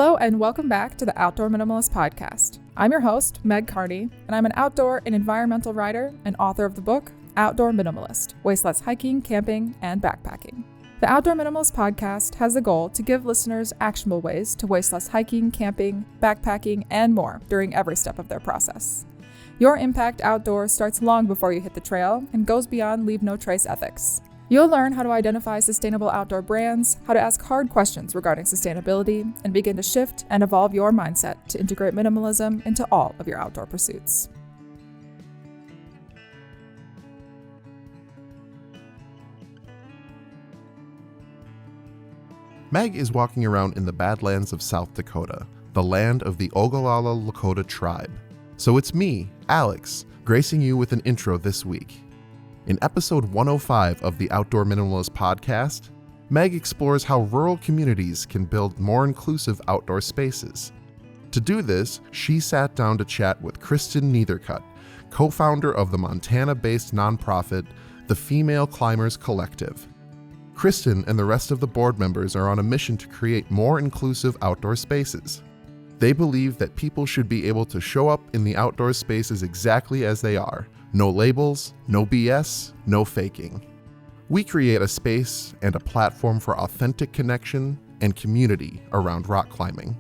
Hello and welcome back to the Outdoor Minimalist podcast. I'm your host, Meg Carney, and I'm an outdoor and environmental writer and author of the book, Outdoor Minimalist, Waste Less Hiking, Camping, and Backpacking. The Outdoor Minimalist podcast has the goal to give listeners actionable ways to waste less hiking, camping, backpacking, and more during every step of their process. Your impact outdoors starts long before you hit the trail and goes beyond leave no trace ethics. You'll learn how to identify sustainable outdoor brands, how to ask hard questions regarding sustainability, and begin to shift and evolve your mindset to integrate minimalism into all of your outdoor pursuits. Meg is walking around in the Badlands of South Dakota, the land of the Oglala Lakota Tribe. So it's me, Alex, gracing you with an intro this week. In episode 105 of the Outdoor Minimalist podcast, Meg explores how rural communities can build more inclusive outdoor spaces. To do this, she sat down to chat with Kristen Neithercut, co-founder of the Montana-based nonprofit, the Female Climbers Collective. Kristen and the rest of the board members are on a mission to create more inclusive outdoor spaces. They believe that people should be able to show up in the outdoor spaces exactly as they are. No labels, no BS, no faking. We create a space and a platform for authentic connection and community around rock climbing.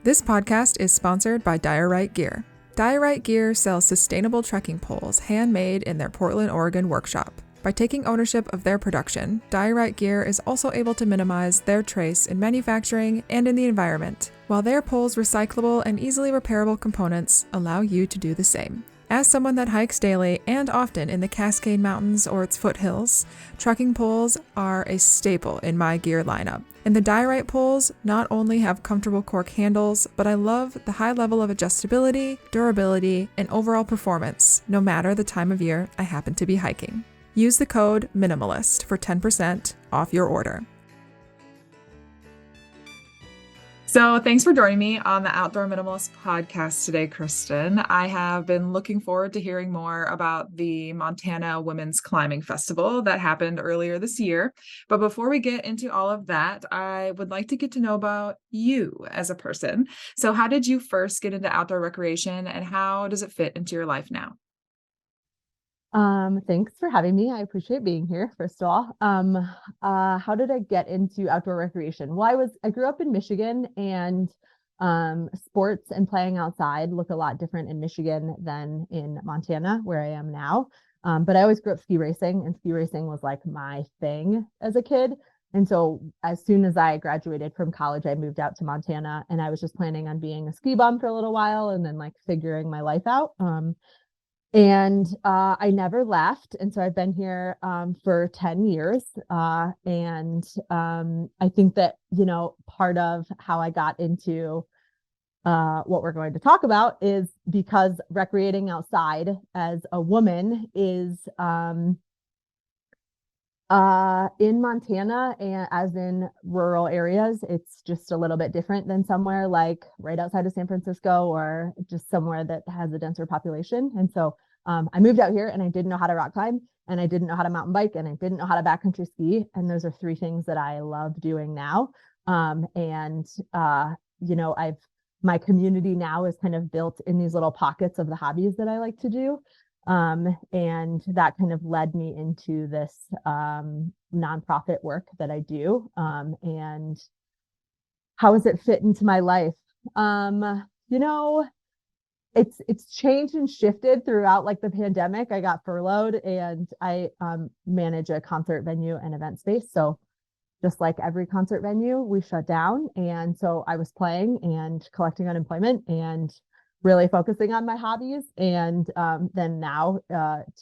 This podcast is sponsored by Diorite Gear. Diorite Gear sells sustainable trekking poles handmade in their Portland, Oregon workshop. By taking ownership of their production, Diorite Gear is also able to minimize their trace in manufacturing and in the environment, while their poles' recyclable and easily repairable components allow you to do the same. As someone that hikes daily and often in the Cascade Mountains or its foothills, trekking poles are a staple in my gear lineup. And the Diorite poles not only have comfortable cork handles, but I love the high level of adjustability, durability, and overall performance, no matter the time of year I happen to be hiking. Use the code MINIMALIST for 10% off your order. So thanks for joining me on the Outdoor Minimalist podcast today, Kristen. I have been looking forward to hearing more about the Montana Women's Climbing Festival that happened earlier this year. But before we get into all of that, I would like to get to know about you as a person. So how did you first get into outdoor recreation and how does it fit into your life now? Thanks for having me. I appreciate being here, first of all. How did I get into outdoor recreation? Well, I grew up in Michigan, and sports and playing outside look a lot different in Michigan than in Montana, where I am now. But I always grew up ski racing, and ski racing was like my thing as a kid. And so as soon as I graduated from college, I moved out to Montana, and I was just planning on being a ski bum for a little while and then like figuring my life out. And I never left. And so I've been here for 10 years. And I think that, part of how I got into what we're going to talk about is because recreating outside as a woman is in Montana, and as in rural areas, it's just a little bit different than somewhere like right outside of San Francisco or just somewhere that has a denser population. And so I moved out here and I didn't know how to rock climb, and I didn't know how to mountain bike, and I didn't know how to backcountry ski. And those are three things that I love doing now. My community now is kind of built in these little pockets of the hobbies that I like to do. And that kind of led me into this nonprofit work that I do. And how does it fit into my life? It's changed and shifted throughout like the pandemic. I got furloughed, and I manage a concert venue and event space. So just like every concert venue, we shut down. And so I was playing and collecting unemployment and really focusing on my hobbies. And then now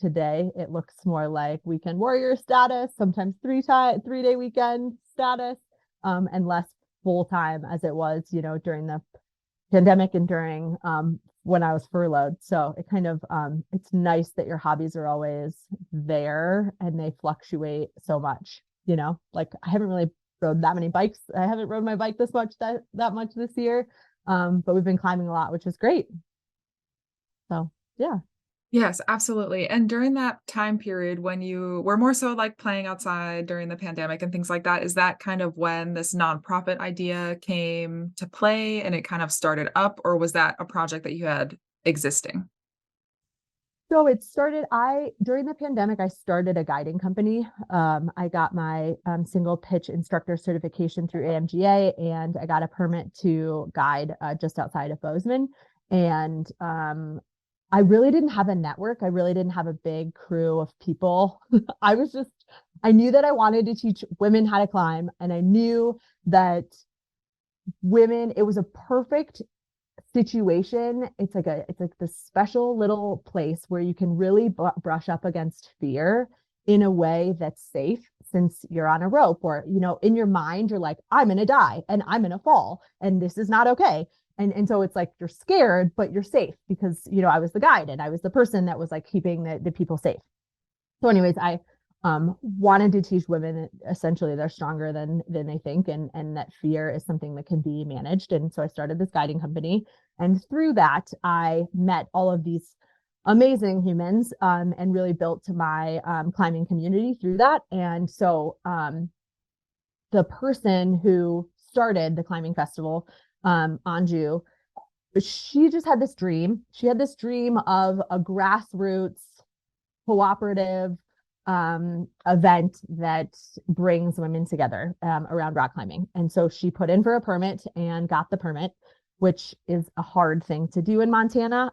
today, it looks more like weekend warrior status, sometimes 3-day weekend status, and less full time as it was, during the pandemic and during when I was furloughed. So it kind of, it's nice that your hobbies are always there and they fluctuate so much, like I haven't really rode that many bikes. I haven't rode my bike that much this year. But we've been climbing a lot, which is great. So, yeah. Yes, absolutely. And during that time period when you were more so like playing outside during the pandemic and things like that, is that kind of when this nonprofit idea came to play and it kind of started up, or was that a project that you had existing? So it started, during the pandemic, I started a guiding company. I got my single pitch instructor certification through AMGA, and I got a permit to guide just outside of Bozeman. And I really didn't have a network. I really didn't have a big crew of people. I knew that I wanted to teach women how to climb, and I knew that it was a perfect situation. It's like this special little place where you can really brush up against fear in a way that's safe, since you're on a rope, or in your mind you're like, I'm gonna die and I'm gonna fall and this is not okay. And so it's like you're scared but you're safe, because I was the guide and I was the person that was like keeping the people safe. So anyways, I wanted to teach women essentially they're stronger than they think, and that fear is something that can be managed. And so I started this guiding company, and through that I met all of these amazing humans, and really built my climbing community through that. And so the person who started the climbing festival, Anju, she just had this dream. She had this dream of a grassroots cooperative event that brings women together around rock climbing. And so she put in for a permit and got the permit, which is a hard thing to do in Montana.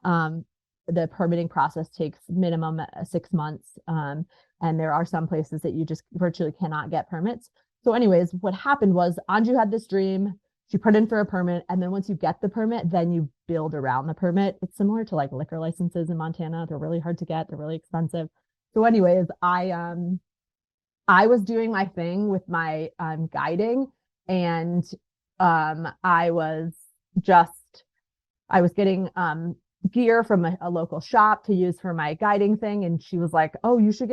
The permitting process takes minimum 6 months. And there are some places that you just virtually cannot get permits. So anyways, what happened was Anju had this dream. She put in for a permit, and then once you get the permit, then you build around the permit. It's similar to like liquor licenses in Montana. They're really hard to get. They're really expensive. So anyways, I was doing my thing with my guiding, and I was getting gear from a local shop to use for my guiding thing. And she was like, oh, you should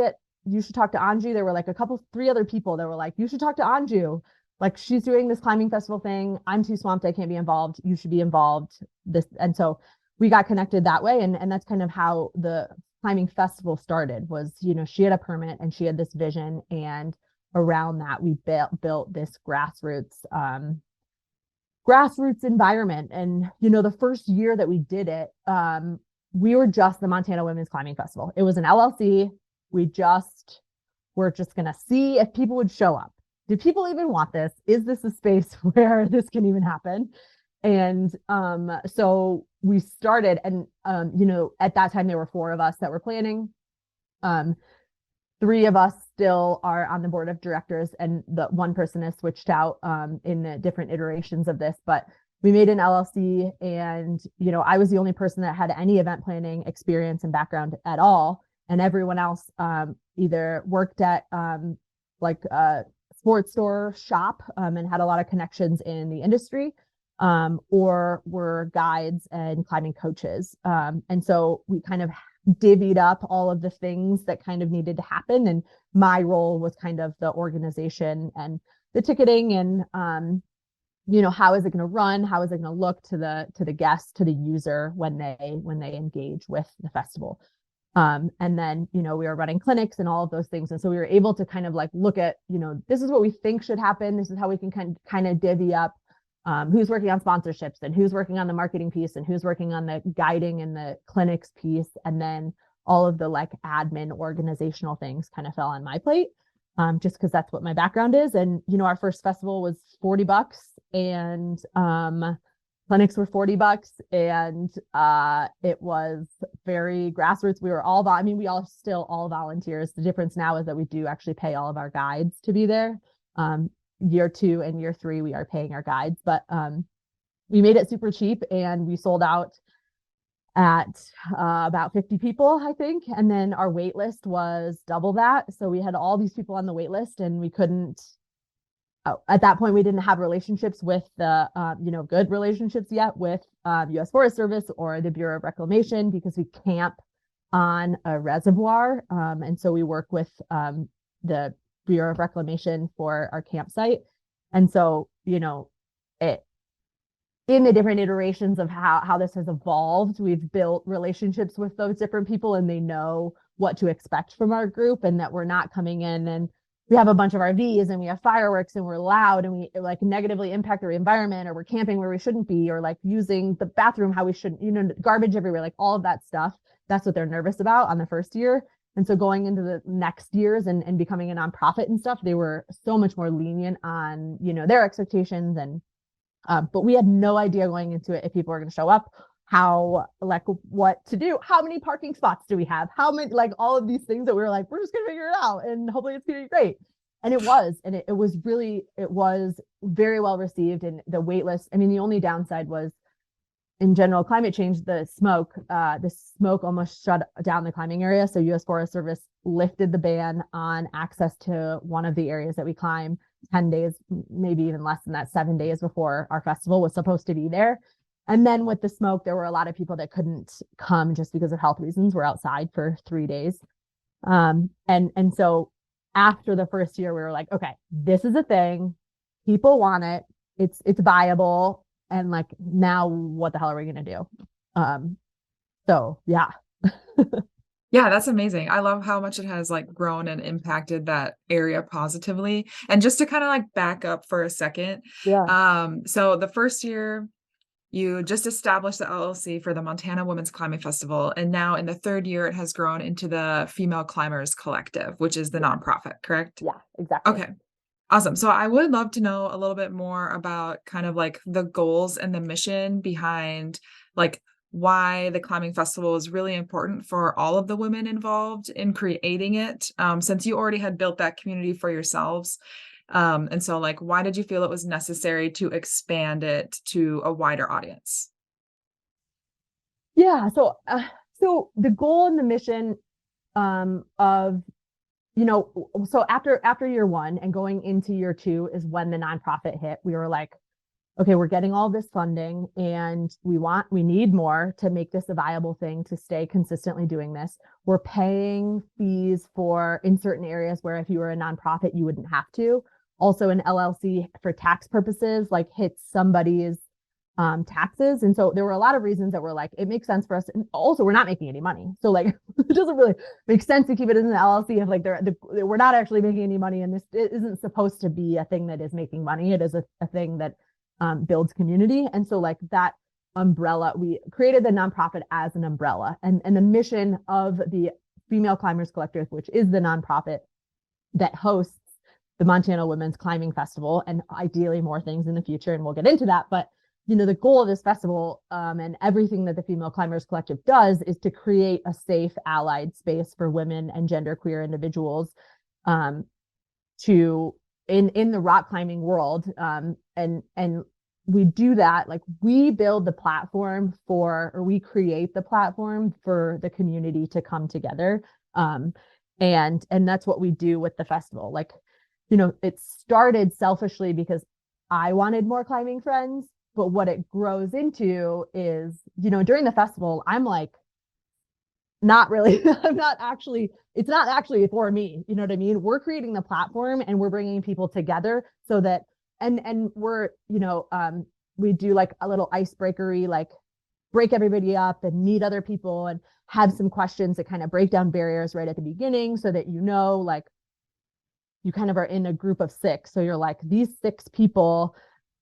talk to Anju. There were like three other people that were like, you should talk to Anju. Like, she's doing this climbing festival thing. I'm too swamped. I can't be involved. You should be involved. And so we got connected that way. And that's kind of how the climbing festival started. Was, she had a permit and she had this vision. And around that, we built this grassroots environment. And, the first year that we did it, we were just the Montana Women's Climbing Festival. It was an LLC. We're just going to see if people would show up. Do people even want this? Is this a space where this can even happen? And so we started, and at that time there were 4 of us that were planning. 3 of us still are on the board of directors, and the one person has switched out in the different iterations of this. But we made an LLC, and I was the only person that had any event planning experience and background at all, and everyone else either worked at like a sports store shop and had a lot of connections in the industry, or were guides and climbing coaches. And so we kind of divvied up all of the things that kind of needed to happen. And my role was kind of the organization and the ticketing, and how is it going to run? How is it going to look to the guests, to the user when they engage with the festival? And then, we were running clinics and all of those things. And so we were able to kind of like look at, this is what we think should happen. This is how we can kind of divvy up who's working on sponsorships, and who's working on the marketing piece, and who's working on the guiding and the clinics piece. And then all of the like admin organizational things kind of fell on my plate, just because that's what my background is. And, our first festival was $40, and clinics were $40, and it was very grassroots. We were we all still all volunteers. The difference now is that we do actually pay all of our guides to be there. Year 2 and year 3, we are paying our guides, but we made it super cheap, and we sold out at about 50 people, I think. And then our wait list was double that. So we had all these people on the wait list, and we couldn't, at that point, we didn't have relationships with the, good relationships yet with U.S. Forest Service or the Bureau of Reclamation, because we camp on a reservoir. And so we work with the Bureau of Reclamation for our campsite. And so, in the different iterations of how this has evolved, we've built relationships with those different people, and they know what to expect from our group, and that we're not coming in and we have a bunch of RVs and we have fireworks and we're loud and we like negatively impact the environment, or we're camping where we shouldn't be, or like using the bathroom how we shouldn't, garbage everywhere, like all of that stuff. That's what they're nervous about on the first year. And so going into the next years and becoming a nonprofit and stuff, they were so much more lenient on, their expectations. And but we had no idea going into it if people were going to show up, how, like, what to do, how many parking spots do we have, how many, like all of these things that we were like, we're just going to figure it out and hopefully it's going to be great. And it was, and it was very well received. And the wait list, I mean, the only downside was, in general, climate change, the smoke almost shut down the climbing area. So US Forest Service lifted the ban on access to one of the areas that we climb 10 days, maybe even less than that, 7 days before our festival was supposed to be there. And then with the smoke, there were a lot of people that couldn't come just because of health reasons. We're outside for 3 days. And so after the first year, we were like, okay, this is a thing. People want it. It's viable. And like, now what the hell are we going to do? So yeah. Yeah, that's amazing. I love how much it has like grown and impacted that area positively. And just to kind of like back up for a second. Yeah. So the first year you just established the LLC for the Montana Women's Climbing Festival. And now in the third year, it has grown into the Female Climbers Collective, which is the nonprofit, correct? Yeah, exactly. Okay. Awesome. So I would love to know a little bit more about kind of like the goals and the mission behind like why the climbing festival is really important for all of the women involved in creating it, since you already had built that community for yourselves. And so like, why did you feel it was necessary to expand it to a wider audience? Yeah. So the goal and the mission of, so after year one and going into year two is when the nonprofit hit. We were like, okay, we're getting all this funding and we need more to make this a viable thing, to stay consistently doing this. We're paying fees in certain areas where if you were a nonprofit, you wouldn't have to. Also an LLC for tax purposes, like hits somebody's taxes. And so there were a lot of reasons that were like, it makes sense for us. And also we're not making any money. So like, it doesn't really make sense to keep it as an LLC if like we're not actually making any money. And this isn't supposed to be a thing that is making money. It is a thing that builds community. And so like that umbrella, we created the nonprofit as an umbrella, and the mission of the Female Climbers Collective, which is the nonprofit that hosts the Montana Women's Climbing Festival, and ideally more things in the future. And we'll get into that. But, the goal of this festival and everything that the Female Climbers Collective does is to create a safe, allied space for women and genderqueer individuals to in the rock climbing world. And we do that, like we build the platform we create the platform for the community to come together. And that's what we do with the festival. Like, it started selfishly because I wanted more climbing friends, but what it grows into is, during the festival, I'm like, not really, it's not actually for me. You know what I mean? We're creating the platform and we're bringing people together so that, and we're, we do like a little icebreakery, like break everybody up and meet other people and have some questions that kind of break down barriers right at the beginning so that, like you kind of are in a group of 6. So you're like, these 6 people,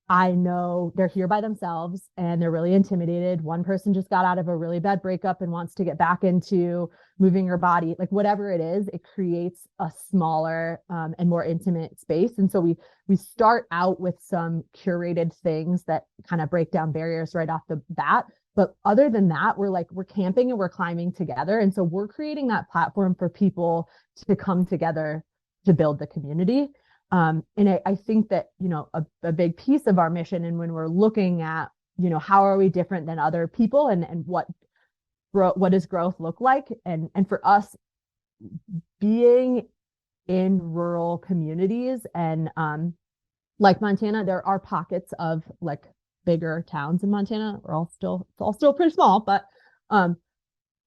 I know they're here by themselves and they're really intimidated. One person just got out of a really bad breakup and wants to get back into moving her body, like whatever it is, it creates a smaller and more intimate space. And so we start out with some curated things that kind of break down barriers right off the bat. But other than that, we're camping and we're climbing together. And so we're creating that platform for people to come together to build the community. And I think that, a big piece of our mission, and when we're looking at, how are we different than other people and what does growth look like? And for us, being in rural communities and like Montana, there are pockets of like bigger towns in Montana. It's all still pretty small, but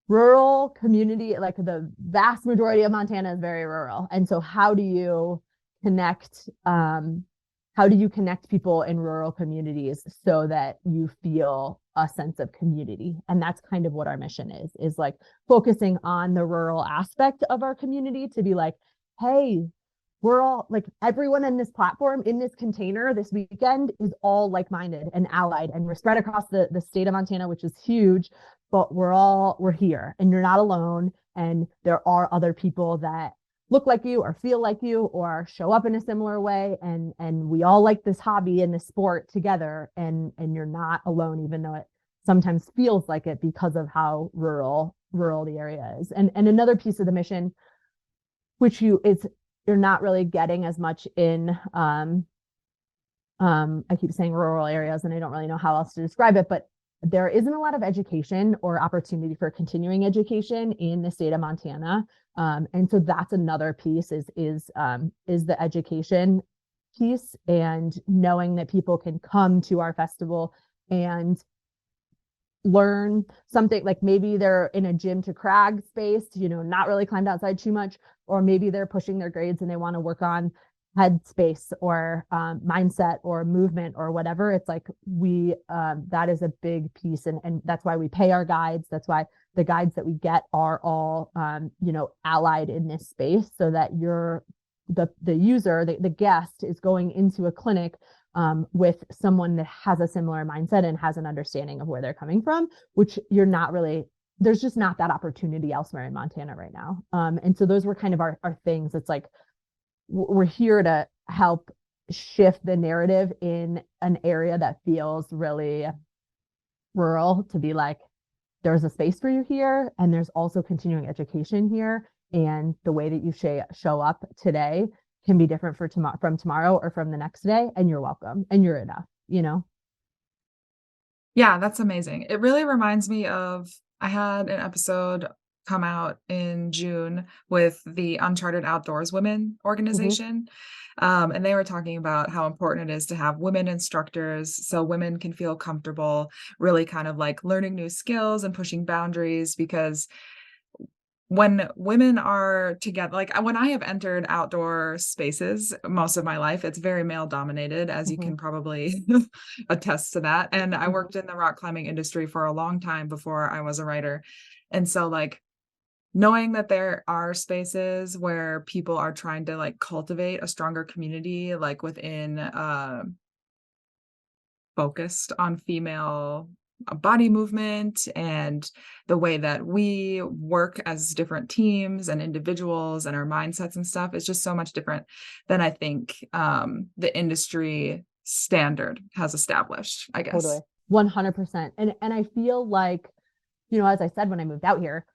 rural community, like the vast majority of Montana is very rural. And so how do you connect how do you connect people in rural communities so that you feel a sense of community? And that's kind of what our mission is like focusing on the rural aspect of our community to be like, hey, we're all like, everyone in this platform, in this container this weekend is all like-minded and allied, and we're spread across the state of Montana, which is huge, but we're here and you're not alone. And there are other people that look like you or feel like you or show up in a similar way. And we all like this hobby and this sport together, and you're not alone, even though it sometimes feels like it because of how rural the area is. And another piece of the mission, which you're not really getting as much in, I keep saying rural areas and I don't really know how else to describe it, but there isn't a lot of education or opportunity for continuing education in the state of Montana. And so that's another piece is the education piece, and knowing that people can come to our festival and learn something. Like maybe they're in a gym to crag space, not really climbed outside too much, or maybe they're pushing their grades and they want to work on head space or mindset or movement or whatever. It's like that is a big piece, and that's why we pay our guides. That's why the guides that we get are all allied in this space, so that the user, the guest is going into a clinic with someone that has a similar mindset and has an understanding of where they're coming from, which there's just not that opportunity elsewhere in Montana right now. And so those were kind of our things. It's like, we're here to help shift the narrative in an area that feels really rural, to be like, there's a space for you here, and there's also continuing education here, and the way that you show up today can be different from tomorrow or from the next day, and you're welcome and you're enough, Yeah, that's amazing. It really reminds me of, I had an episode come out in June with the Uncharted Outdoors Women organization. And they were talking about how important it is to have women instructors so women can feel comfortable really kind of like learning new skills and pushing boundaries, because when women are together, like when I have entered outdoor spaces most of my life, it's very male dominated, as you can probably attest to that. And I worked in the rock climbing industry for a long time before I was a writer. And so like knowing that there are spaces where people are trying to like cultivate a stronger community, like within focused on female body movement and the way that we work as different teams and individuals and our mindsets and stuff is just so much different than I think the industry standard has established, I guess. Totally. 100%. And I feel like, as I said, when I moved out here,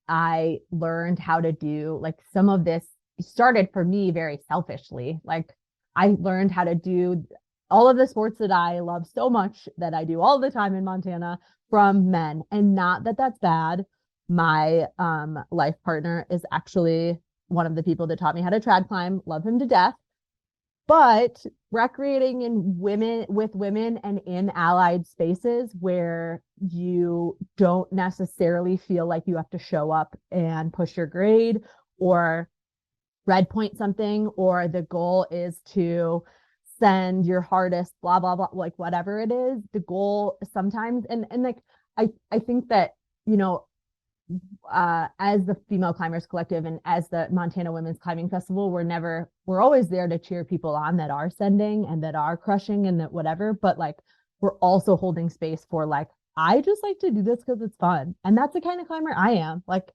I learned how to do like some of this started for me very selfishly. Like I learned how to do all of the sports that I love so much that I do all the time in Montana from men, and not that that's bad. My life partner is actually one of the people that taught me how to trad climb, love him to death. But recreating with women and in allied spaces where you don't necessarily feel like you have to show up and push your grade or red point something, or the goal is to send your hardest, blah, blah, blah, like whatever it is, the goal sometimes. And like, I think that, as the Female Climbers Collective and as the Montana Women's Climbing Festival, we're always there to cheer people on that are sending and that are crushing and that whatever, but like, we're also holding space for like, I just like to do this because it's fun. And that's the kind of climber I am. Like,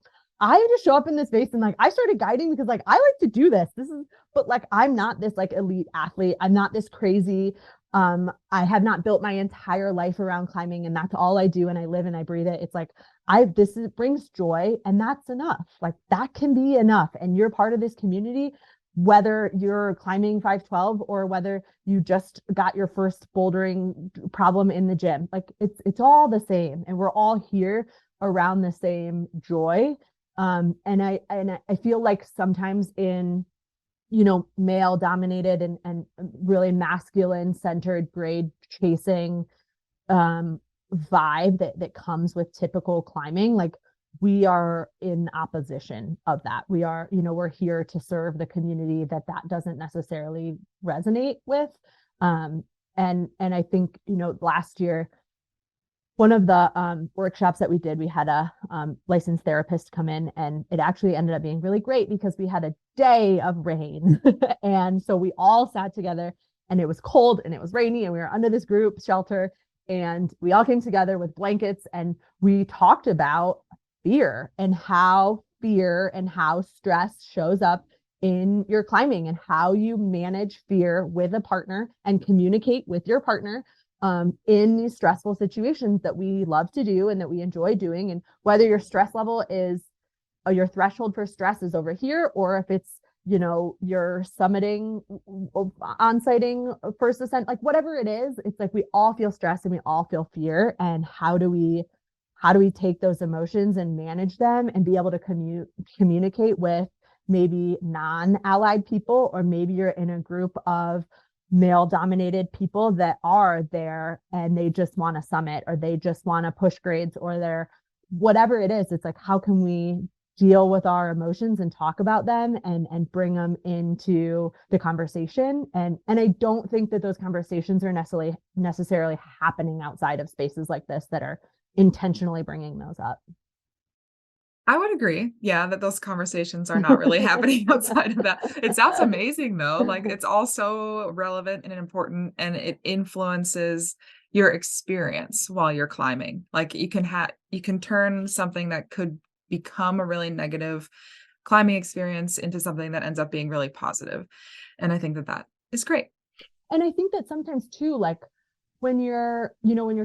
I just show up in this space and like, I started guiding because like, I like to do this. But like, I'm not this like elite athlete. I'm not this crazy. I have not built my entire life around climbing, and that's all I do. And I live and I breathe it. It's like, brings joy, and that's enough. Like that can be enough. And you're part of this community, whether you're climbing 512 or whether you just got your first bouldering problem in the gym. Like it's all the same, and we're all here around the same joy. And I feel like sometimes in, male dominated and really masculine centered grade chasing vibe that comes with typical climbing, like we are in opposition of that. We are, we're here to serve the community that doesn't necessarily resonate with. And I think, last year, one of the workshops that we did, we had a licensed therapist come in, and it actually ended up being really great because we had a day of rain. And so we all sat together, and it was cold and it was rainy, and we were under this group shelter, and we all came together with blankets, and we talked about fear and how stress shows up in your climbing, and how you manage fear with a partner and communicate with your partner in these stressful situations that we love to do and that we enjoy doing. And whether your stress level is, your threshold for stress is over here, or if it's, you're summiting, on-siting first ascent, like whatever it is, it's like we all feel stress and we all feel fear. And how do we take those emotions and manage them and be able to communicate with maybe non-allied people, or maybe you're in a group of male dominated people that are there and they just want to summit, or they just want to push grades, or they're whatever it is. It's like, how can we deal with our emotions and talk about them and bring them into the conversation? And I don't think that those conversations are necessarily happening outside of spaces like this that are intentionally bringing those up. I would agree. Yeah, that those conversations are not really happening outside of that. It sounds amazing though. Like it's all so relevant and important, and it influences your experience while you're climbing. Like you can turn something that could become a really negative climbing experience into something that ends up being really positive. And I think that is great. And I think that sometimes too, like when you're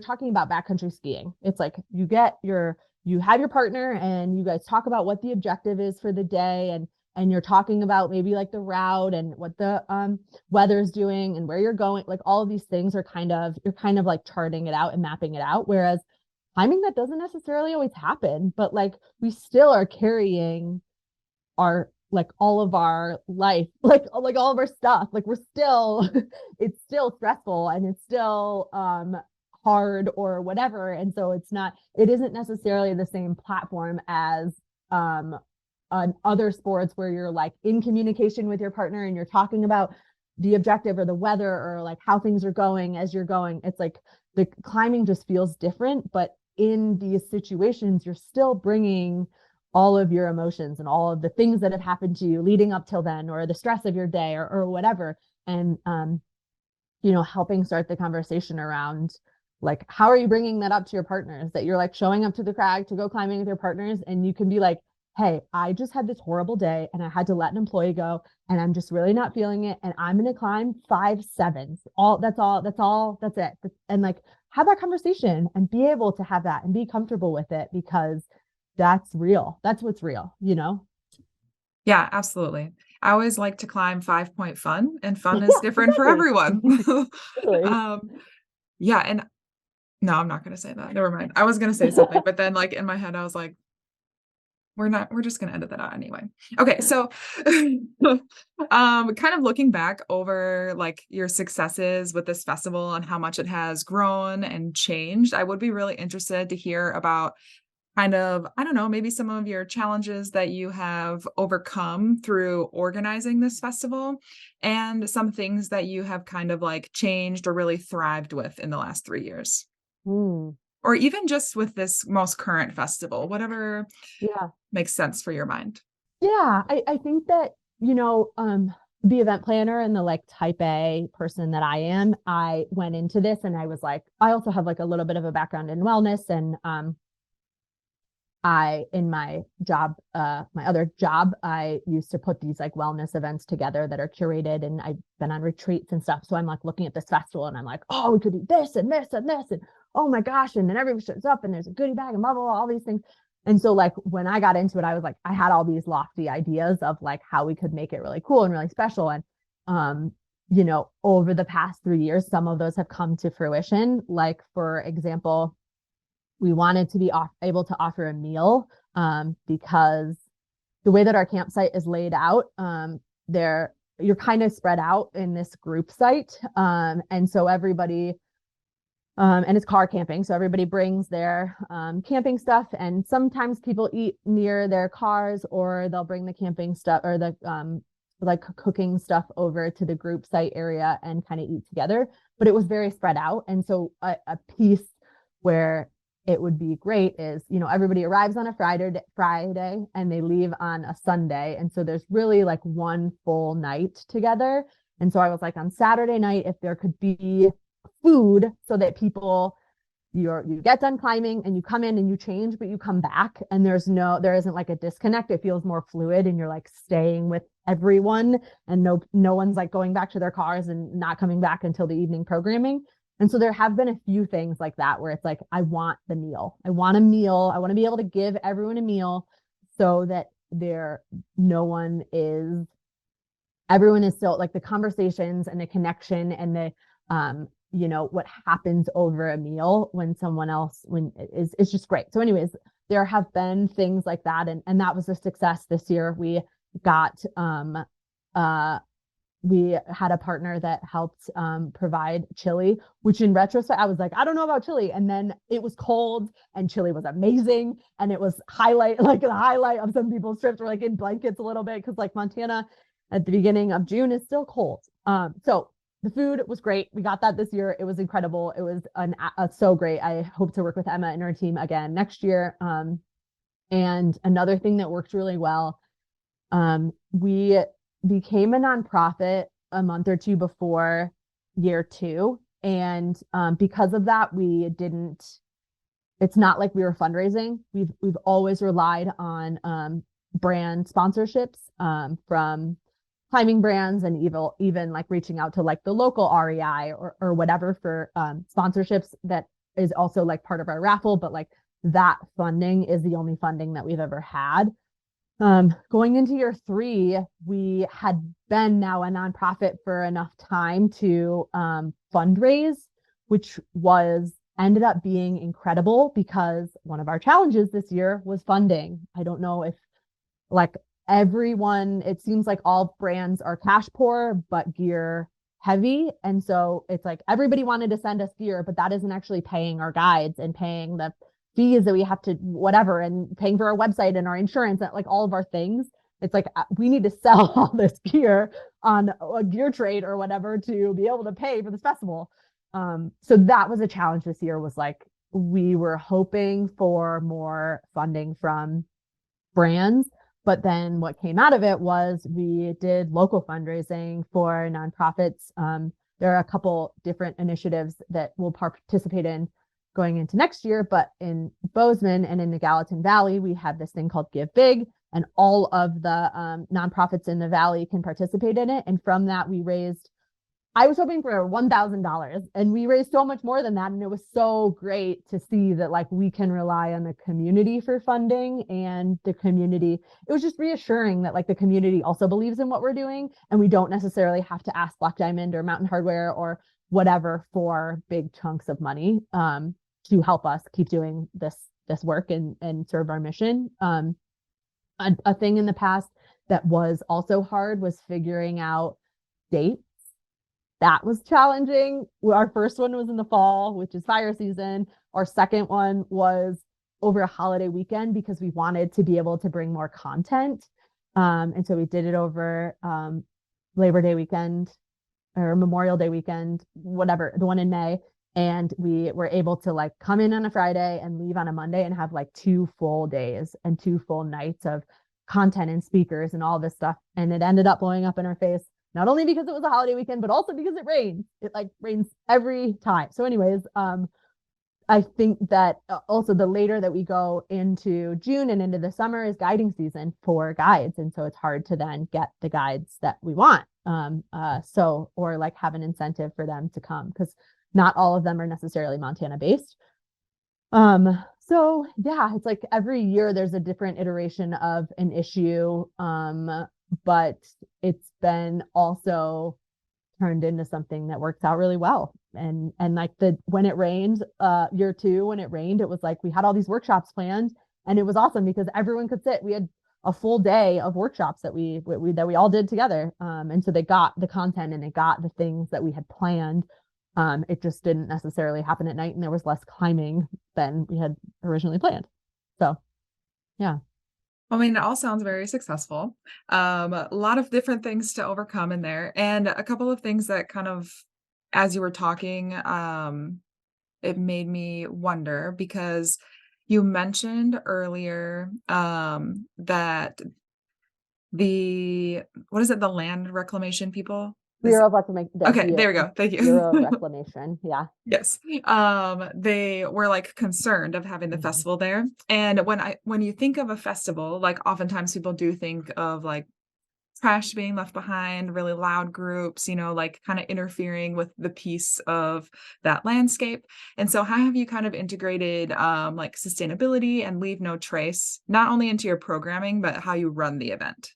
talking about backcountry skiing, it's like you have your partner and you guys talk about what the objective is for the day, and you're talking about maybe like the route and what the weather's doing and where you're going. Like all of these things you're kind of like charting it out and mapping it out. Whereas climbing, that doesn't necessarily always happen, but like we still are carrying our, like all of our life, like all of our stuff. Like we're still, it's still stressful and it's still hard or whatever. And so it isn't necessarily the same platform as on other sports where you're like in communication with your partner and you're talking about the objective or the weather or like how things are going as you're going. It's like the climbing just feels different, but in these situations, you're still bringing all of your emotions and all of the things that have happened to you leading up till then, or the stress of your day or whatever. And, helping start the conversation around like, how are you bringing that up to your partners, that you're like showing up to the crag to go climbing with your partners, and you can be like, hey, I just had this horrible day and I had to let an employee go and I'm just really not feeling it. And I'm going to climb 5 7s. That's it. And like have that conversation and be able to have that and be comfortable with it, because that's real. That's what's real, Yeah, absolutely. I always like to climb 5-point fun, and fun is different for everyone. Yeah. And no, I'm not going to say that. Never mind. I was going to say something, but then like in my head, I was like, we're just going to edit that out anyway. Okay. So, kind of looking back over like your successes with this festival and how much it has grown and changed, I would be really interested to hear about kind of, I don't know, maybe some of your challenges that you have overcome through organizing this festival, and some things that you have kind of like changed or really thrived with in the last 3 years. Or even just with this most current festival, whatever makes sense for your mind. Yeah, I think that, the event planner and the like type A person that I am, I went into this and I was like, I also have like a little bit of a background in wellness, and in my job, my other job, I used to put these like wellness events together that are curated, and I've been on retreats and stuff. So I'm like looking at this festival and I'm like, oh, we could do this and this and this. And oh my gosh. And then everybody shows up and there's a goodie bag and blah, blah, blah, all these things. And so like when I got into it, I was like, I had all these lofty ideas of like how we could make it really cool and really special. And, over the past 3 years, some of those have come to fruition. Like, for example, we wanted to be able to offer a meal because the way that our campsite is laid out, you're kind of spread out in this group site. And so everybody And it's car camping. So everybody brings their camping stuff, and sometimes people eat near their cars, or they'll bring the camping stuff or the like cooking stuff over to the group site area and kind of eat together. But it was very spread out. And so a piece where it would be great is, everybody arrives on a Friday and they leave on a Sunday. And so there's really like one full night together. And so I was like, on Saturday night, if there could be food so that people, you get done climbing and you come in and you change, but you come back and there isn't like a disconnect. It feels more fluid and you're like staying with everyone, and no one's like going back to their cars and not coming back until the evening programming. And so there have been a few things like that where it's like, I want the meal. I want a meal. I want to be able to give everyone a meal so that everyone is still like the conversations and the connection and the, what happens over a meal is just great. So anyways, there have been things like that. And that was a success this year. We had a partner that helped provide chili, which in retrospect, I was like, I don't know about chili. And then it was cold and chili was amazing. And it was the highlight of some people's trips were like in blankets a little bit, because like Montana at the beginning of June is still cold. So the food was great. We got that this year. It was incredible. It was so great. I hope to work with Emma and her team again next year. And another thing that worked really well, we became a nonprofit a month or two before year 2. And because of that, it's not like we were fundraising. We've always relied on brand sponsorships from climbing brands, and even like reaching out to like the local REI or whatever for sponsorships. That is also like part of our raffle, but like that funding is the only funding that we've ever had. Going into year 3, we had been now a nonprofit for enough time to fundraise, which ended up being incredible, because one of our challenges this year was funding. I don't know if like everyone, it seems like all brands are cash poor, but gear heavy. And so it's like everybody wanted to send us gear, but that isn't actually paying our guides and paying the fees that we have to whatever, and paying for our website and our insurance and like all of our things. It's like we need to sell all this gear on a gear trade or whatever to be able to pay for this festival. So that was a challenge this year, was like we were hoping for more funding from brands, but then what came out of it was we did local fundraising for nonprofits. There are a couple different initiatives that we'll participate in going into next year, but in Bozeman and in the Gallatin Valley, we have this thing called Give Big, and all of the nonprofits in the Valley can participate in it. And from that, I was hoping for $1,000, and we raised so much more than that. And it was so great to see that like we can rely on the community for funding, and it was just reassuring that like the community also believes in what we're doing, and we don't necessarily have to ask Black Diamond or Mountain Hardwear or whatever for big chunks of money to help us keep doing this work and serve our mission. A thing in the past that was also hard was figuring out dates. That was challenging. Our first one was in the fall, which is fire season. Our second one was over a holiday weekend, because we wanted to be able to bring more content. And so we did it over Labor Day weekend or Memorial Day weekend, whatever, the one in May. And we were able to like come in on a Friday and leave on a Monday and have like 2 full days and 2 full nights of content and speakers and all this stuff. And it ended up blowing up in our face, not only because it was a holiday weekend, but also because it rained. It like rains every time. So anyways, I think that also the later that we go into June and into the summer is guiding season for guides. And so it's hard to then get the guides that we want. Or like have an incentive for them to come, because not all of them are necessarily Montana based. So yeah, it's like every year there's a different iteration of an issue. But it's been also turned into something that works out really well. And like when it rained, year 2, when it rained, it was like we had all these workshops planned, and it was awesome because everyone could sit. We had a full day of workshops that we all did together. And so they got the content and they got the things that we had planned. It just didn't necessarily happen at night, and there was less climbing than we had originally planned. So, yeah. I mean, it all sounds very successful. A lot of different things to overcome in there, and a couple of things that kind of, as you were talking, it made me wonder because you mentioned earlier that what is it, the land reclamation people? Bureau of Reclamation. Okay, there we go. Thank you. Bureau of Reclamation. Yeah. Yes. They were like concerned of having the Mhm. festival there. And when you think of a festival, like oftentimes people do think of like trash being left behind, really loud groups, like kind of interfering with the peace of that landscape. And so how have you kind of integrated like sustainability and leave no trace, not only into your programming, but how you run the event?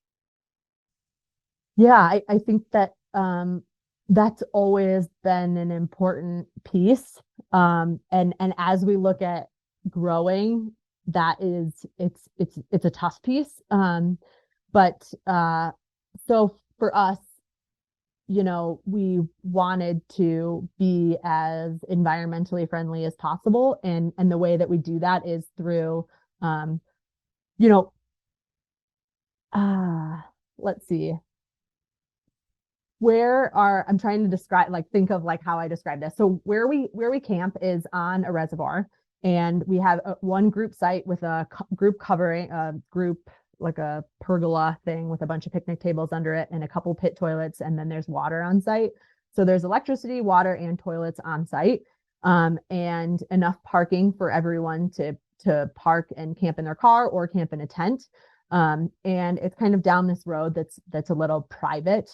Yeah, I think that that's always been an important piece. And as we look at growing, it's a tough piece. But so for us, we wanted to be as environmentally friendly as possible, and the way that we do that is through, you know, let's see. I'm trying to describe, like, think of like how I describe this. So where we camp is on a reservoir, and we have one group site with a group covering a group, like a pergola thing with a bunch of picnic tables under it and a couple pit toilets, and then there's water on site. So there's electricity, water, and toilets on site, and enough parking for everyone to park and camp in their car or camp in a tent. And it's kind of down this road that's a little private,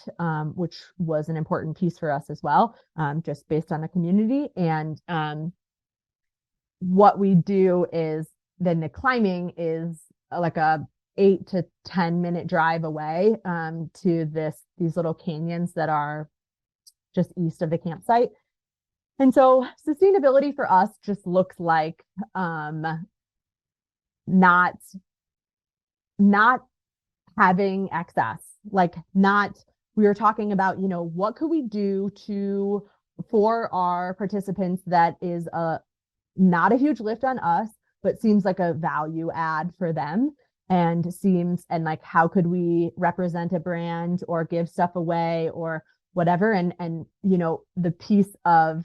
which was an important piece for us as well, just based on the community. And what we do is then the climbing is like a 8 to 10 minute drive away, to these little canyons that are just east of the campsite. And so sustainability for us just looks like not having excess, like we were talking about, what could we do for our participants that is not a huge lift on us, but seems like a value add for them, and like, how could we represent a brand or give stuff away or whatever. And the piece of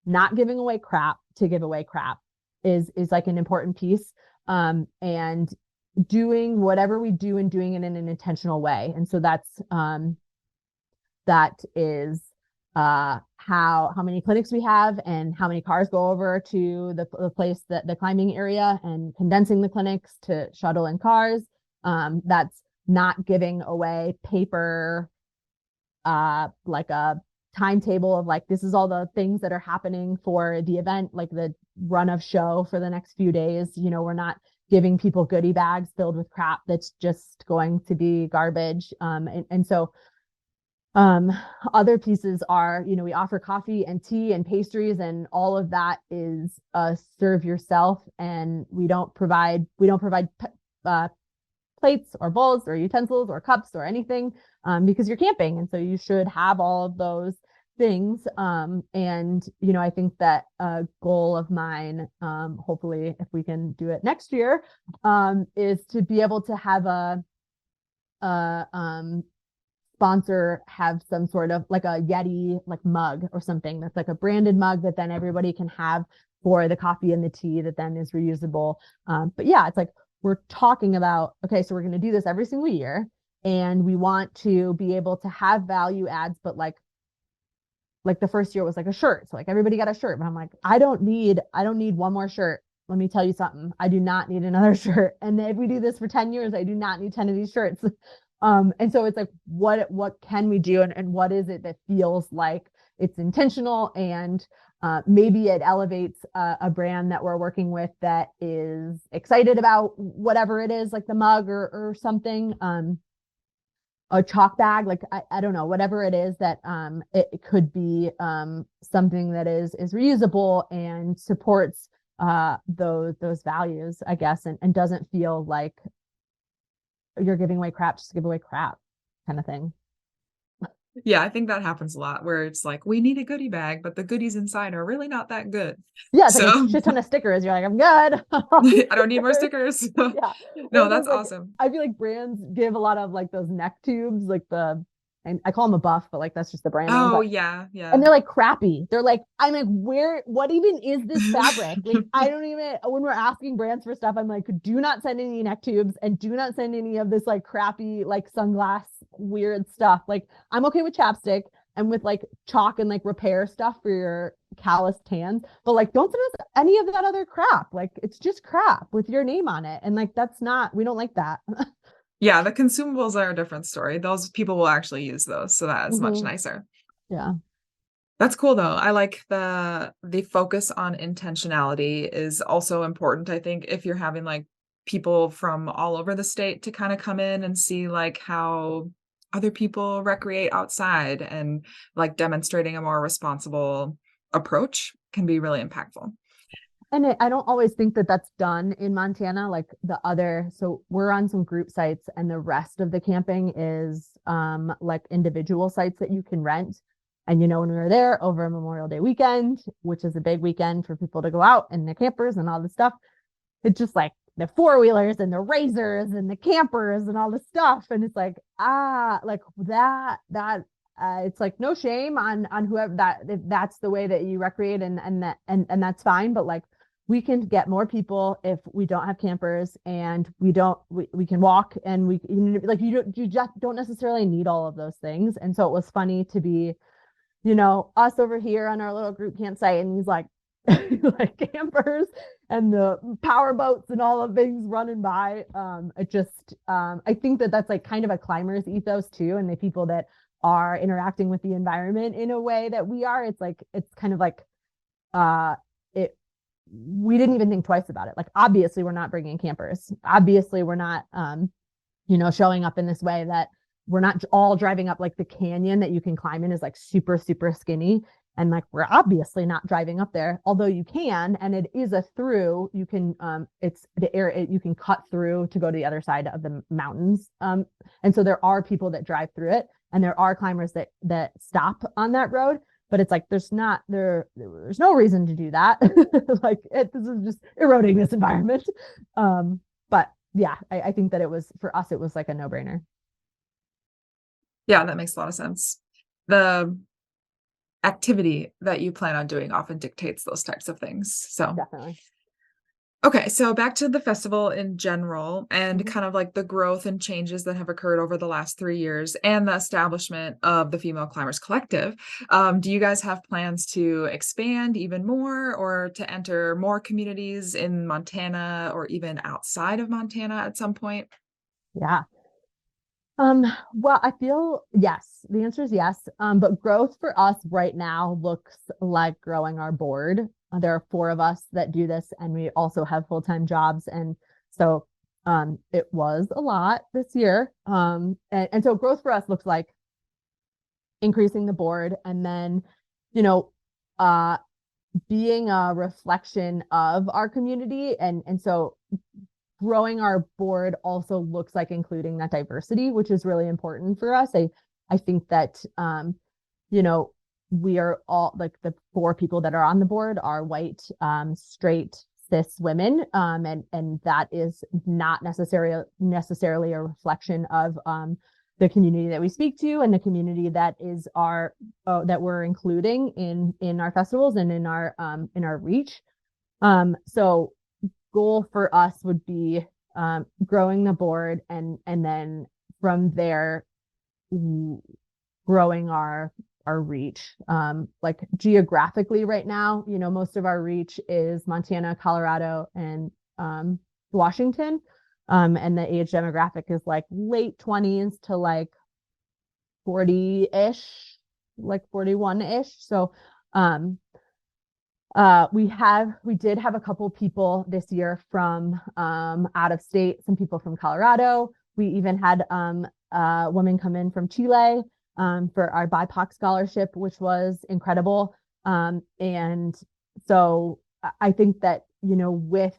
not giving away crap to give away crap is like an important piece. And doing whatever we do and doing it in an intentional way. And so that is how many clinics we have and how many cars go over to the place, that the climbing area, and condensing the clinics to shuttle in cars. That's not giving away paper, like a timetable of like, this is all the things that are happening for the event, like the run of show for the next few days. We're not giving people goodie bags filled with crap that's just going to be garbage. And so other pieces are, we offer coffee and tea and pastries, and all of that is serve yourself. And we don't provide plates or bowls or utensils or cups or anything, because you're camping. And so you should have all of those things. And I think that a goal of mine, hopefully if we can do it next year, is to be able to have a sponsor have some sort of like a Yeti like mug or something that's like a branded mug that then everybody can have for the coffee and the tea, that then is reusable. But yeah, it's like, we're talking about, okay, so we're going to do this every single year, and we want to be able to have value adds, but like the first year was like a shirt. So like everybody got a shirt, but I'm like, I don't need one more shirt. Let me tell you something. I do not need another shirt. And if we do this for 10 years, I do not need 10 of these shirts. And so it's like, what can we do? And what is it that feels like it's intentional, and maybe it elevates a brand that we're working with that is excited about whatever it is, like the mug or something, a chalk bag, like I don't know, whatever it is that it could be something that is reusable and supports those values, I guess, and doesn't feel like you're giving away crap just to give away crap kind of thing. Yeah, I think that happens a lot where it's like, we need a goodie bag, but the goodies inside are really not that good. Yeah, it's like a So shit ton of stickers. You're like, I'm good. I don't need more stickers. Yeah. No, Or that's there's like, awesome. I feel like brands give a lot of like those neck tubes, like and I call them a buff, but like that's just the brand name. Oh But yeah, and yeah. they're like crappy. They're like, I'm like, what even is this fabric? Like, I don't even, when we're asking brands for stuff, I'm like, do not send any neck tubes and do not send any of this like crappy, like sunglass weird stuff. Like, I'm okay with chapstick and with like chalk and like repair stuff for your calloused hands, but like, don't send us any of that other crap. Like, it's just crap with your name on it. And like, we don't like that. Yeah, the consumables are a different story. Those people will actually use those, so that is much Mhm. nicer. Yeah. That's cool though. I like the focus on intentionality is also important. I think if you're having like people from all over the state to kind of come in and see like how other people recreate outside and like demonstrating a more responsible approach can be really impactful. And I don't always think that that's done in Montana. Like so we're on some group sites, and the rest of the camping is like individual sites that you can rent. And when we were there over Memorial Day weekend, which is a big weekend for people to go out and the campers and all this stuff, it's just like the four-wheelers and the razors and the campers and all this stuff. And it's like, like that it's like no shame on whoever that, if that's the way that you recreate, and that's fine. But like, we can get more people if we don't have campers, and we can walk, and like, you just don't necessarily need all of those things. And so it was funny to be, us over here on our little group campsite, and he's like, like campers and the power boats and all the things running by. I think that that's like kind of a climber's ethos too. And the people that are interacting with the environment in a way that we are, it's kind of like, it, we didn't even think twice about it. Like, obviously we're not bringing campers. Obviously we're not, showing up in this way that we're not all driving up like the canyon that you can climb in is like super, super skinny. And like, we're obviously not driving up there, although you can, and it is a through, you can, it's the air, you can cut through to go to the other side of the mountains. And so there are people that drive through it, and there are climbers that stop on that road, but it's like, there's no reason to do that. Like, this is just eroding this environment. But yeah, I think that for us, it was like a no-brainer. Yeah, that makes a lot of sense. The activity that you plan on doing often dictates those types of things. So Definitely. okay, so back to the festival in general and Mhm. kind of like the growth and changes that have occurred over the last 3 years and the establishment of the Female Climbers Collective. Do you guys have plans to expand even more or to enter more communities in Montana or even outside of Montana at some point? Yeah. Well, I feel yes. The answer is yes. But growth for us right now looks like growing our board. There are four of us that do this, and we also have full-time jobs. And so it was a lot this year. And so growth for us looks like increasing the board, and then, you know, uh being a reflection of our community. And so growing our board also looks like including that diversity, which is really important for us. I think that, we are all, like, the four people that are on the board are white, straight, cis women. And that is not necessarily a reflection of, the community that we speak to, and the community that is that we're including in our festivals and in our reach. So goal for us would be growing the board, and then from there growing our reach. Like, geographically right now, most of our reach is Montana, Colorado, and Washington. And the age demographic is like late 20s to like 40-ish, like 41-ish. So we did have a couple people this year from out of state, some people from Colorado. We even had a woman come in from Chile for our BIPOC scholarship, which was incredible. And so I think that, with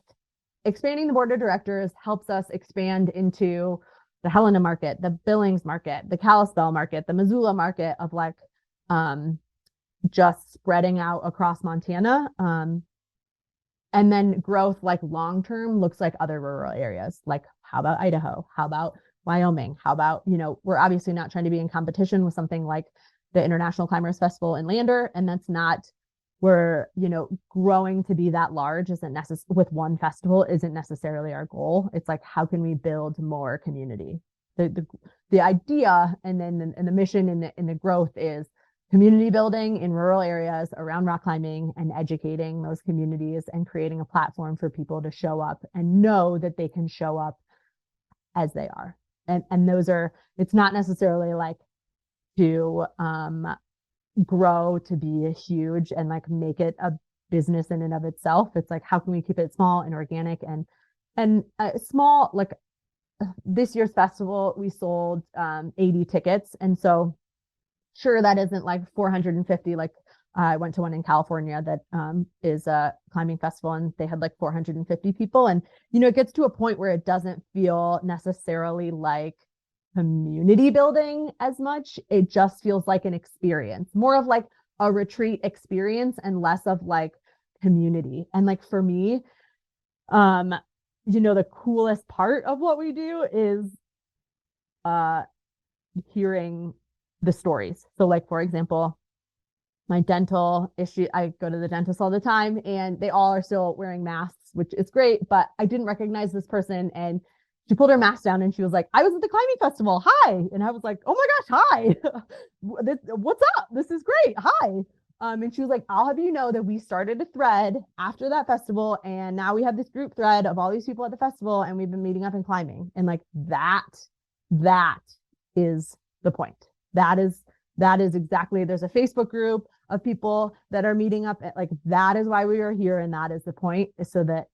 expanding the board of directors helps us expand into the Helena market, the Billings market, the Kalispell market, the Missoula market of like just spreading out across Montana. And then growth like long term looks like other rural areas. Like how about Idaho? How about Wyoming? How about, we're obviously not trying to be in competition with something like the International Climbers Festival in Lander. And that's not where, growing to be that large isn't necessarily with one festival isn't necessarily our goal. It's like, how can we build more community? The idea and then the mission and the growth is community building in rural areas around rock climbing and educating those communities and creating a platform for people to show up and know that they can show up as they are. And those are, it's not necessarily like to grow to be huge and like make it a business in and of itself. It's like, how can we keep it small and organic and small? Like this year's festival, we sold 80 tickets. And so sure, that isn't like 450. Like I went to one in California that is a climbing festival and they had like 450 people. And, it gets to a point where it doesn't feel necessarily like community building as much. It just feels like an experience, more of like a retreat experience and less of like community. And like for me, the coolest part of what we do is hearing the stories. So like, for example, my dental issue, I go to the dentist all the time and they all are still wearing masks, which is great, but I didn't recognize this person and she pulled her mask down and she was like, I was at the climbing festival. Hi. And I was like, oh my gosh, hi. What's up? This is great. Hi. And she was like, I'll have you know that we started a thread after that festival. And now we have this group thread of all these people at the festival and we've been meeting up and climbing. And like that is the point. That is exactly, there's a Facebook group of people that are meeting up at, like, that is why we are here. And that is the point, is so that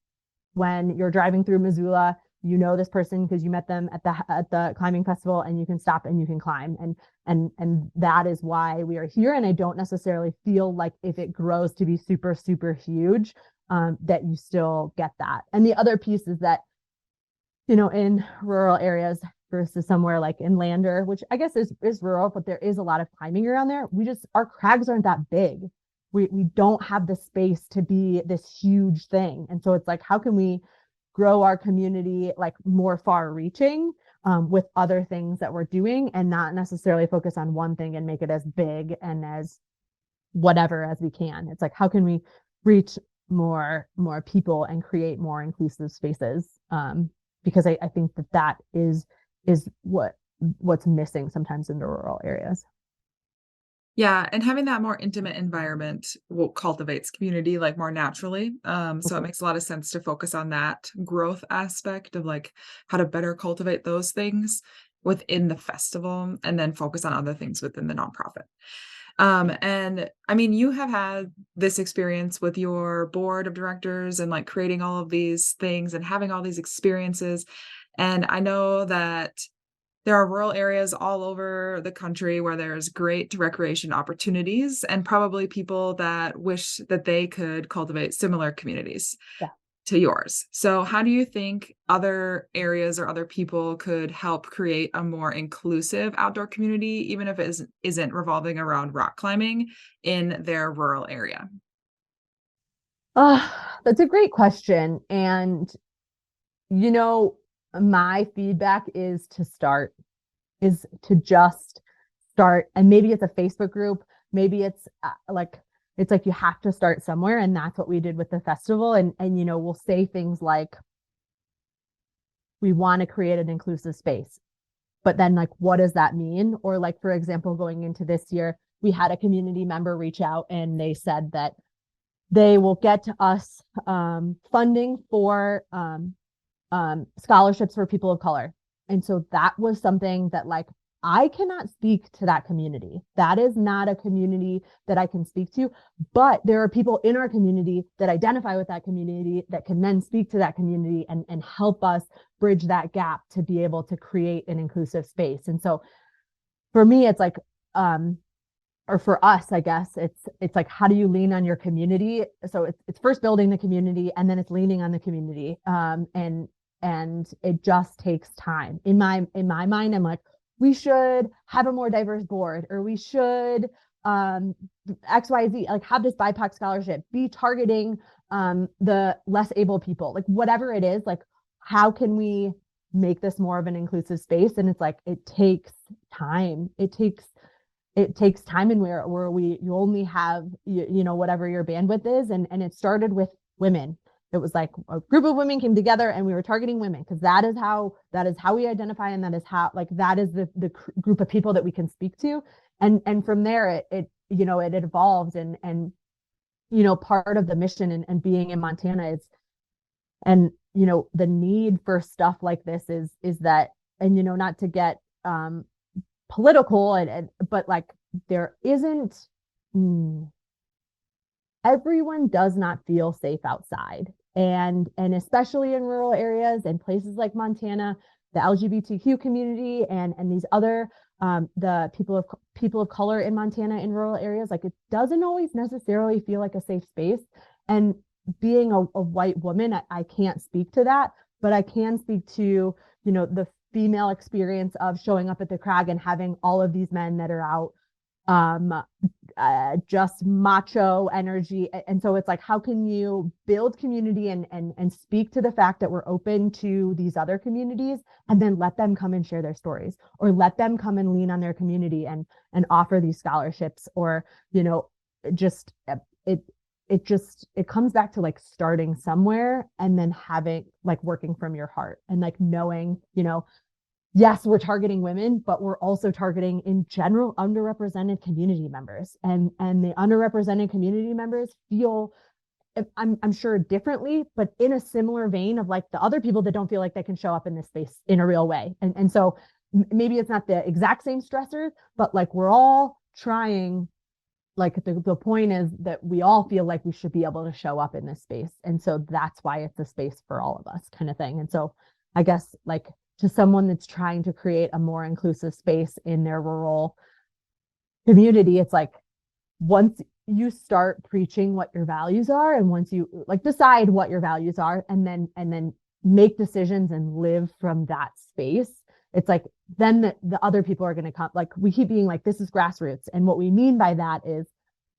when you're driving through Missoula, this person because you met them at the climbing festival and you can stop and you can climb. And that is why we are here. And I don't necessarily feel like if it grows to be super, super huge, that you still get that. And the other piece is that, in rural areas versus somewhere like in Lander, which I guess is rural, but there is a lot of climbing around there. Our crags aren't that big. We don't have the space to be this huge thing. And so it's like, how can we grow our community like more far reaching with other things that we're doing and not necessarily focus on one thing and make it as big and as whatever as we can. It's like, how can we reach more people and create more inclusive spaces? Because I think that is what's missing sometimes in the rural areas. Yeah, and having that more intimate environment cultivates community like more naturally. So it makes a lot of sense to focus on that growth aspect of like how to better cultivate those things within the festival and then focus on other things within the nonprofit. And I mean, you have had this experience with your board of directors and like creating all of these things and having all these experiences. And I know that there are rural areas all over the country where there's great recreation opportunities and probably people that wish that they could cultivate similar communities to yours. So how do you think other areas or other people could help create a more inclusive outdoor community, even if it isn't revolving around rock climbing in their rural area? That's a great question. And, my feedback is to just start. And maybe it's a Facebook group. Maybe it's like you have to start somewhere. And that's what we did with the festival. And we'll say things like, we want to create an inclusive space, but then like, what does that mean? Or like, for example, going into this year, we had a community member reach out and they said that they will get to us funding for scholarships for people of color. And so that was something that like, I cannot speak to that community. That is not a community that I can speak to, but there are people in our community that identify with that community that can then speak to that community and help us bridge that gap to be able to create an inclusive space. And so for me, it's like, or for us, I guess it's like, how do you lean on your community? So it's first building the community and then it's leaning on the community. and it just takes time. In my mind, I'm like, we should have a more diverse board, or we should XYZ, like have this BIPOC scholarship, be targeting the less able people, like whatever it is, like how can we make this more of an inclusive space? And it's like, it takes time. It takes time, and where you only have, you know, whatever your bandwidth is. And it started with women. It was like a group of women came together and we were targeting women because that is how we identify. And that is how, like, that is the group of people that we can speak to. And from there, it you know, it evolved, and you know, part of the mission and being in Montana is, and you know, the need for stuff like this is that, and you know, not to get political, but like there isn't, everyone does not feel safe outside, and especially in rural areas and places like Montana, the LGBTQ community and these other the people of color in Montana in rural areas, like it doesn't always necessarily feel like a safe space. And being a white woman, I can't speak to that, but I can speak to, you know, the female experience of showing up at the crag and having all of these men that are out just macho energy. And so it's like, how can you build community and speak to the fact that we're open to these other communities, and then let them come and share their stories, or let them come and lean on their community and offer these scholarships, or, you know, just it comes back to like starting somewhere and then having, like, working from your heart and like knowing, you know, yes, we're targeting women, but we're also targeting in general underrepresented community members, and the underrepresented community members feel, I'm sure differently, but in a similar vein of like the other people that don't feel like they can show up in this space in a real way. And so maybe it's not the exact same stressors, but like we're all trying, like the point is that we all feel like we should be able to show up in this space. And so that's why it's a space for all of us, kind of thing. And so I guess, like, to someone that's trying to create a more inclusive space in their rural community, it's like, once you start preaching what your values are, and once you like decide what your values are, and then make decisions and live from that space, it's like, then the other people are going to come. Like, we keep being like, this is grassroots. And what we mean by that is,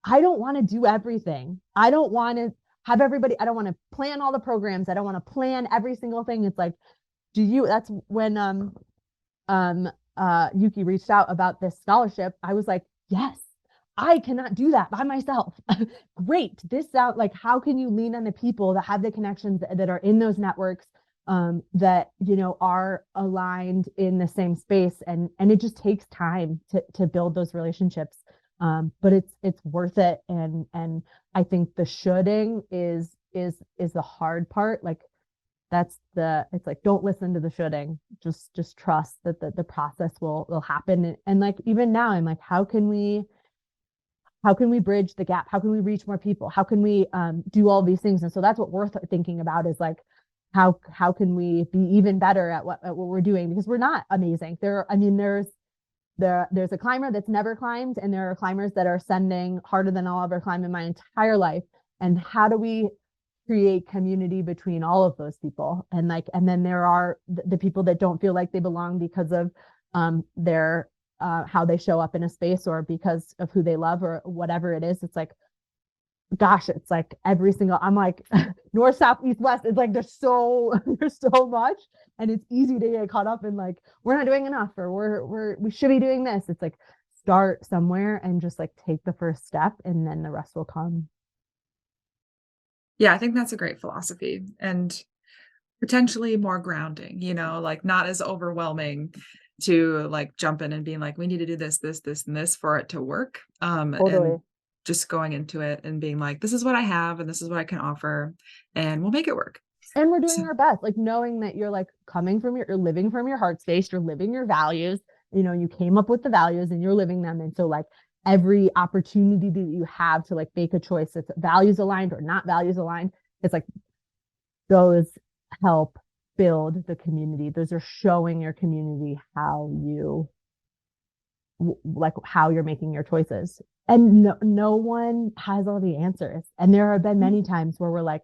I don't want to do everything. I don't want to have everybody, I don't want to plan all the programs. I don't want to plan every single thing. It's like, that's when Yuki reached out about this scholarship. I was like, yes, I cannot do that by myself. Great. This out, like, how can you lean on the people that have the connections that are in those networks, that, you know, are aligned in the same space, and it just takes time to build those relationships. But it's worth it. And I think the shoulding is the hard part. Like, it's like, don't listen to the shoulding, just trust that the process will happen. And like, even now I'm like, how can we bridge the gap? How can we reach more people? How can we do all these things? And so that's what we're thinking about, is like, how can we be even better at what we're doing? Because we're not amazing. There's a climber that's never climbed, and there are climbers that are sending harder than I'll ever climb in my entire life. And how do we create community between all of those people? And then there are the people that don't feel like they belong because of their how they show up in a space, or because of who they love, or whatever it is. It's like, gosh, it's like every single, I'm like, north, south, east, west. It's like, there's so much, and it's easy to get caught up in like, we're not doing enough, or we should be doing this. It's like, start somewhere and just like take the first step, and then the rest will come. Yeah, I think that's a great philosophy, and potentially more grounding, you know, like not as overwhelming to like jump in and being like, we need to do this, this, this, and this for it to work. Totally. And just going into it and being like, this is what I have and this is what I can offer, and we'll make it work. And we're doing our best, like knowing that you're like you're living from your heart space, you're living your values, you know, you came up with the values and you're living them. And so like every opportunity that you have to like make a choice that's values aligned or not values aligned, it's like, those help build the community. Those are showing your community how you're making your choices. And no one has all the answers. And there have been many times where we're like,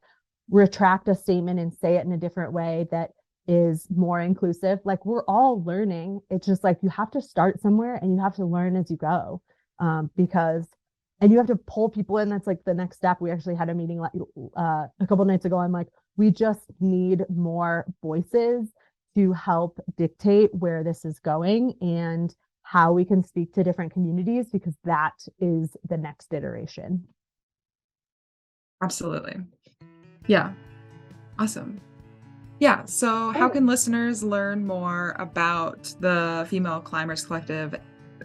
retract a statement and say it in a different way that is more inclusive. Like, we're all learning. It's just like you have to start somewhere and you have to learn as you go, and you have to pull people in. That's like the next step. We actually had a meeting a couple nights ago. I'm like, we just need more voices to help dictate where this is going and how we can speak to different communities, because that is the next iteration. Absolutely. Yeah. Awesome. Yeah. So how can listeners learn more about the Female Climbers Collective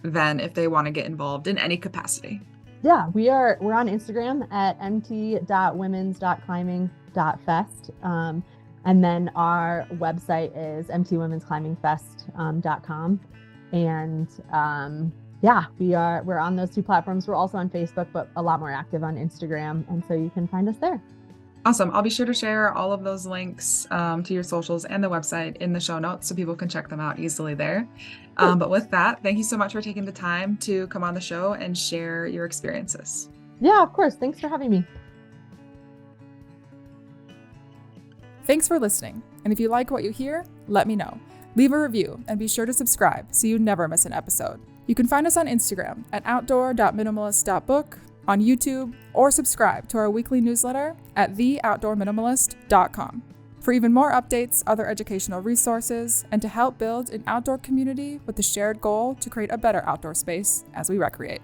then if they want to get involved in any capacity? Yeah, we're on Instagram at mt.womens.climbing.fest. And then our website is mtwomensclimbingfest.com. And we're on those two platforms. We're also on Facebook, but a lot more active on Instagram. And so you can find us there. Awesome. I'll be sure to share all of those links to your socials and the website in the show notes so people can check them out easily there. But with that, thank you so much for taking the time to come on the show and share your experiences. Yeah, of course. Thanks for having me. Thanks for listening. And if you like what you hear, let me know. Leave a review and be sure to subscribe so you never miss an episode. You can find us on Instagram at outdoor.minimalist.book, on YouTube, or subscribe to our weekly newsletter at theoutdoorminimalist.com. For even more updates, other educational resources, and to help build an outdoor community with the shared goal to create a better outdoor space as we recreate.